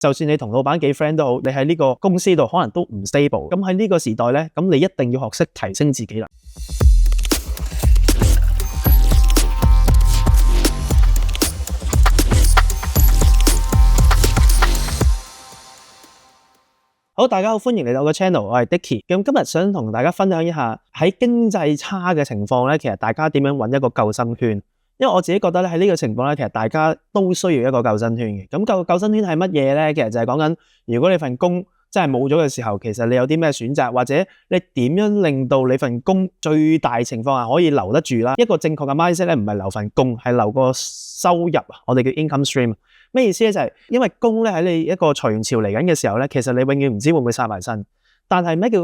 就算你同老闆幾 friend 都好，你喺呢個公司度可能都唔 stable。咁喺呢個時代咧，咁你一定要學識提升自己啦。好，大家好，歡迎嚟到我個 channel， 我係 Dicky。咁今日想同大家分享一下喺經濟差嘅情況咧，其實大家點樣揾一個救生圈？因為我自己覺得咧，喺呢個情況咧，其實大家都需要一個救生圈嘅。咁救生圈係乜嘢咧？其實就係講緊，如果你份工真係冇咗嘅時候，其實你有啲咩選擇，或者你點樣令到你份工最大情況下可以留得住啦？一個正確嘅 mindset 咧，唔係留份工，係留個收入啊，我哋叫 income stream。咩意思咧？就係因為工咧喺你一個裁員潮嚟緊嘅時候咧，其實你永遠唔知會唔會殺埋身。但係咩叫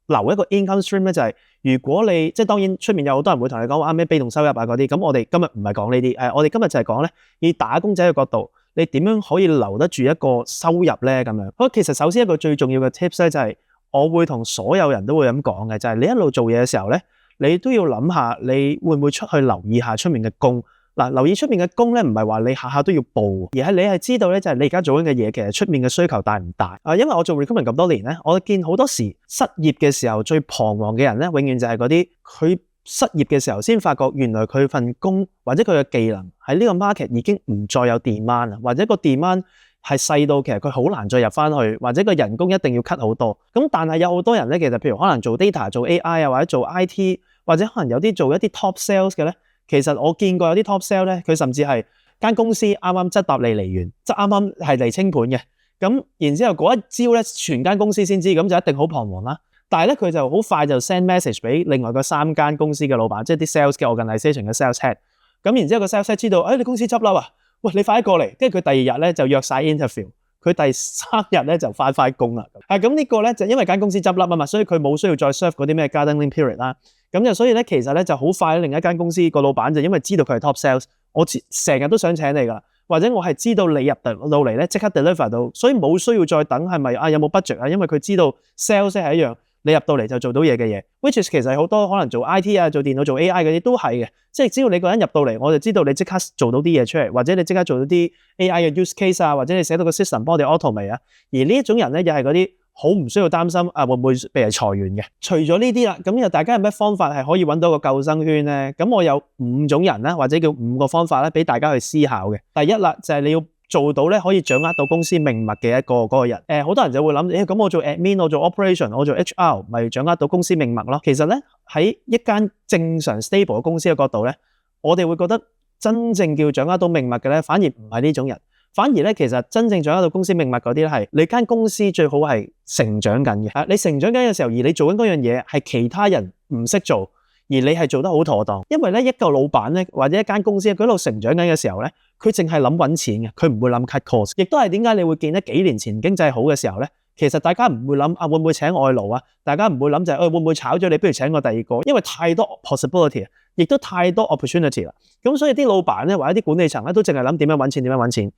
留一個 income stream 咧？就係如果你即係當然出面有好多人會同你講話咩被動收入啊嗰啲，咁我哋今日唔係講呢啲，我哋今日就係講咧以打工仔嘅角度，你點樣可以留得住一個收入咧？咁樣。好，其實首先一個最重要嘅 tips 咧，就係我會同所有人都會咁講嘅，就係你一路做嘢嘅時候咧，你都要諗下你會唔會出去留意下出面嘅工。嗱，留意出面嘅工咧，唔係話你下下都要報，而係你係知道咧，就係你而家做緊嘅嘢，其實出面嘅需求大唔大啊？因為我做 recruitment 咁多年咧，我見好多時失業嘅時候最彷徨嘅人咧，永遠就係嗰啲佢失業嘅時候先發覺原來佢份工或者佢嘅技能喺呢個 market 已經唔再有 demand 啊，或者個 demand 係細到其實佢好難再入翻去，或者個人工一定要 cut 好多。咁但係有好多人咧，其實譬如可能做 data、做 AI 啊，或者做 IT， 或者可能有啲做一啲 top sales 嘅咧。其實我見過有啲 top sale 咧，佢甚至係間公司啱啱執搭嚟完，即係啱啱係嚟清盤嘅。咁然之後嗰一朝咧，全間公司先知，咁就一定好彷徨啦。但係咧，佢就好快就 send message 俾另外嗰3間公司嘅老闆，即係啲 sales 嘅 organisation 嘅 sales head。咁然之後個 sales head 知道，你公司執笠啊，喂，你快啲過嚟。跟住佢第二日咧就約晒 interview， 佢第3日咧就翻工啦。咁呢個咧就因為間公司執笠啊嘛，所以佢冇需要再 serve 嗰啲咩 gardening period 啦。咁就所以咧，其實咧就好快，另一間公司個老闆就因為知道佢係 top sales， 我成日都想請你噶，或者我係知道你入到嚟咧即刻 deliver 到，所以冇需要再等係咪有冇 budget 啊？因為佢知道 sales 係一樣，你入到嚟就做到嘢嘅嘢 ，which is 其實好多可能做 IT 啊、做電腦、做 AI 嗰啲都係嘅，即係只要你個人入到嚟，我就知道你即刻做到啲嘢出嚟，或者你即刻做到啲 AI 嘅 use case 啊，或者你寫到個 system 幫我哋 automate 啊，而呢一種人咧又係嗰啲。好唔需要擔心會唔會被人裁員嘅。除咗呢啲啦，咁又大家有咩方法係可以揾到個救生圈咧？咁我有5種人啦，或者叫5個方法咧，俾大家去思考嘅。第一啦，就係你要做到咧，可以掌握到公司命脈嘅嗰個人。好多人就會諗，咁我做 admin， 我做 operation， 我做 HR， 咪掌握到公司命脈咯。其實咧，喺一間正常 stable 嘅公司嘅角度咧，我哋會覺得真正叫掌握到命脈嘅咧，反而唔係呢種人。反而咧，其實真正掌握到公司命脈嗰啲咧，係你間公司最好係成長緊嘅。你成長緊嘅時候，而你做緊嗰樣嘢係其他人唔識做，而你係做得好妥當。因為咧，一個老闆咧，或者一間公司，佢喺度成長緊嘅時候咧，佢淨係諗揾錢嘅，佢唔會諗 cut cost。亦都係點解你會見得幾年前經濟好嘅時候咧，其實大家唔會諗會唔會請外勞啊？大家唔會諗就係會唔會炒咗你，不如請個第二個，因為太多 possibility 啊。亦都太多 opportunity 啦，咁所以啲老闆咧或者啲管理層咧都淨係諗點樣揾錢，點樣揾錢。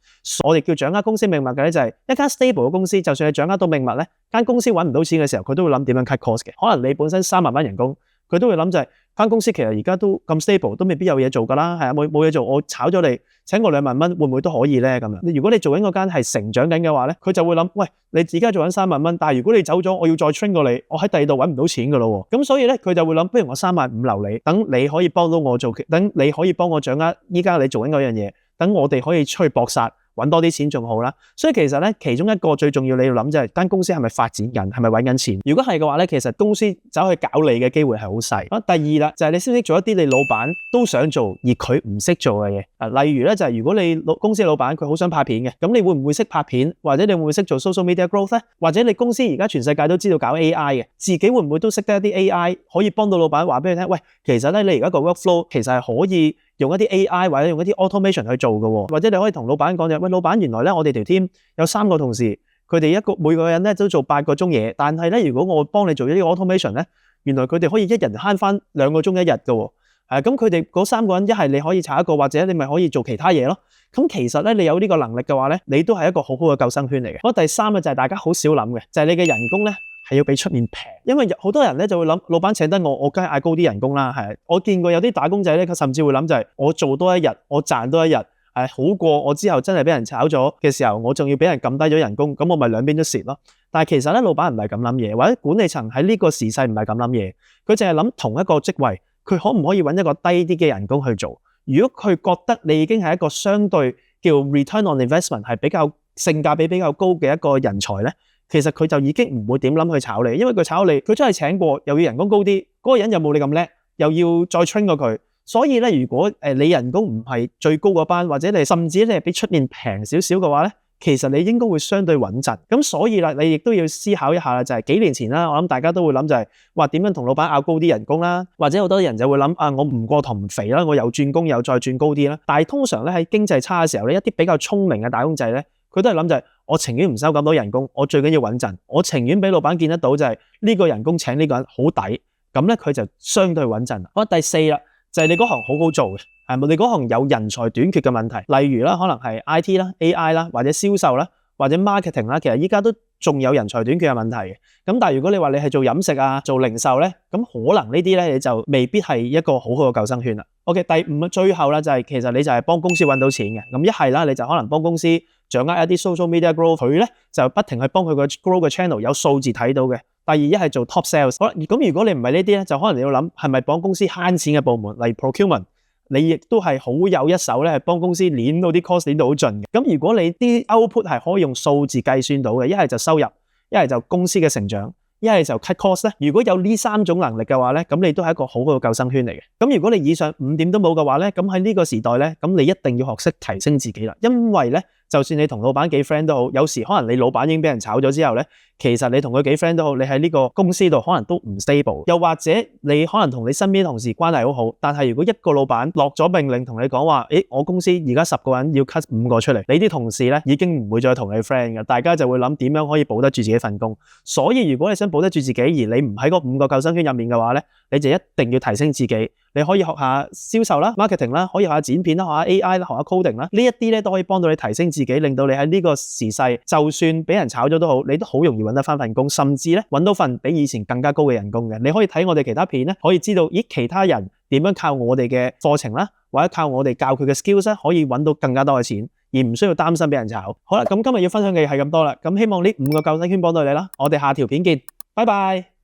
我哋叫掌握公司命脈嘅咧，就係一間 stable 嘅公司，就算你掌握到命脈咧，間公司揾唔到錢嘅時候，佢都會諗點樣 cut cost 嘅。可能你本身3萬蚊人工，佢都會諗就係間公司其實而家都咁 stable， 都未必有嘢做㗎啦，係啊，冇嘢做，我炒咗你，請我2萬蚊，會唔會都可以咧？咁樣，如果你做緊嗰間係成長緊嘅話咧，佢就會諗，喂，你而家做緊3萬蚊，但係如果你走咗，我要再 train 過你，我喺第二度揾唔到錢㗎咯喎。咁所以咧，佢就會諗，不如我3萬5留你，等你可以幫到我做，等你可以幫我掌握依家你做緊嗰樣嘢，等我哋可以出去搏殺。揾多啲錢仲好啦，所以其實咧，其中一個最重要你要諗就係間公司係咪發展緊，係咪揾緊錢？如果係嘅話咧，其實公司走去搞你嘅機會係好細。第二啦，就係你識唔識做一啲你老闆都想做而佢唔識做嘅嘢。例如咧，就係如果你公司嘅老闆佢好想拍片嘅，咁你會唔會識拍片？或者你會唔會識做 social media growth 咧？或者你公司而家全世界都知道搞 AI 嘅，自己會唔會都識得一啲 AI 可以幫到老闆話俾佢聽？喂，其實咧你而家個 workflow 其實係可以用一啲 AI 或者用一啲 automation 去做嘅喎，或者你可以同老闆講就，喂，老闆，原來咧我哋條 team 有3個同事，佢哋每個人咧都做8個鐘嘢，但係咧如果我幫你做呢個 automation 咧，原來佢哋可以一人慳翻2個鐘一日嘅喎。咁佢哋嗰3個人一係你可以炒一個，或者你咪可以做其他嘢咯。咁其實咧你有呢個能力嘅話咧，你都係一個好好嘅救生圈嚟嘅。第3就係大家好少諗嘅，就係你嘅人工咧係要比出面平，因為好多人咧就會諗，老闆請得我梗係嗌高啲人工啦。係，我見過有啲打工仔咧，佢甚至會諗就係我做多一日，我賺多一日。好過我之後真係俾人炒咗嘅時候，我仲要俾人撳低咗人工，咁我咪兩邊都蝕咯。但係其實咧，老闆唔係咁諗嘢，或者管理層喺呢個時勢唔係咁諗嘢，佢淨係諗同一個職位，佢可唔可以揾一個低啲嘅人工去做？如果佢覺得你已經係一個相對叫 return on investment 係比較性價比比較高嘅一個人才咧，其實佢就已經唔會點諗去炒你，因為佢炒你，佢真係請過，又要人工高啲，嗰個人又冇你咁叻，又要再 train 過佢。所以咧，如果你人工唔係最高嗰班，或者你甚至你係比出面平少少嘅話咧，其實你應該會相對穩陣。咁所以啦，你亦都要思考一下啦，就係幾年前啦，我諗大家都會諗就係話點樣同老闆拗高啲人工啦，或者好多人就會諗我唔過堂唔肥啦，我又轉工又再轉高啲啦。但係通常咧喺經濟差嘅時候咧，一啲比較聰明嘅打工仔咧，佢都係諗就係我情願唔收咁多人工，我最緊要穩陣，我情願俾老闆見得到就係呢個人工請呢個人好抵，咁咧佢就相對穩陣。好，第四啦。就係你嗰行好好做嘅，係咪？你嗰行有人才短缺嘅問題，例如啦，可能係 IT 啦、AI 啦，或者銷售啦，或者 marketing 啦，其實依家都仲有人才短缺嘅問題嘅。咁但係如果你話你係做飲食啊、做零售咧，咁可能呢啲咧你就未必係一個好好嘅救生圈啦。OK， 第五最後啦就係其實你就係幫公司揾到錢嘅。咁一係啦，你就可能幫公司掌握一啲 social media growth，佢咧就不停去幫佢個 grow 嘅 channel 有數字睇到嘅。第二一係做 top sales， 好啦，咁如果你唔係呢啲咧，就可能你要諗係咪幫公司慳錢嘅部門，例如 procurement， 你亦都係好有一手咧，係幫公司攣到啲 cost 攣到好盡嘅。咁如果你啲 output 係可以用數字計算到嘅，一係就收入，一係就公司嘅成長，一係就 cut cost 咧。如果有呢三種能力嘅話咧，咁你都係一個好好嘅救生圈嚟嘅。咁如果你以上5點都冇嘅話咧，咁喺呢個時代咧，咁你一定要學識提升自己啦，因為咧。就算你同老闆幾 friend 都好，有時可能你老闆已經俾人炒咗之後咧，其實你同佢幾 friend 都好，你喺呢個公司度可能都唔 stable。又或者你可能同你身邊同事關係好好，但係如果一個老闆落咗命令同你講話，我公司而家10個人要 cut 5個出嚟，你啲同事咧已經唔會再同你 friend 嘅，大家就會諗點樣可以保得住自己份工。所以如果你想保得住自己，而你唔喺嗰5個救生圈入面嘅話咧，你就一定要提升自己。你可以學下銷售啦、marketing 啦，可以學下剪片啦、學下 AI 啦、學下 coding 啦，呢一啲咧都可以幫到你提升自己，令到你喺呢個時勢，就算俾人炒咗都好，你都好容易揾得翻份工，甚至咧揾到份比以前更加高嘅人工嘅。你可以睇我哋其他片咧，可以知道其他人點樣靠我哋嘅課程啦，或者靠我哋教佢嘅 skills 咧，可以揾到更加多嘅錢，而唔需要擔心俾人炒。好啦，咁今日要分享嘅係咁多啦，咁希望呢5個救生圈幫到你啦，我哋下條片見，拜拜。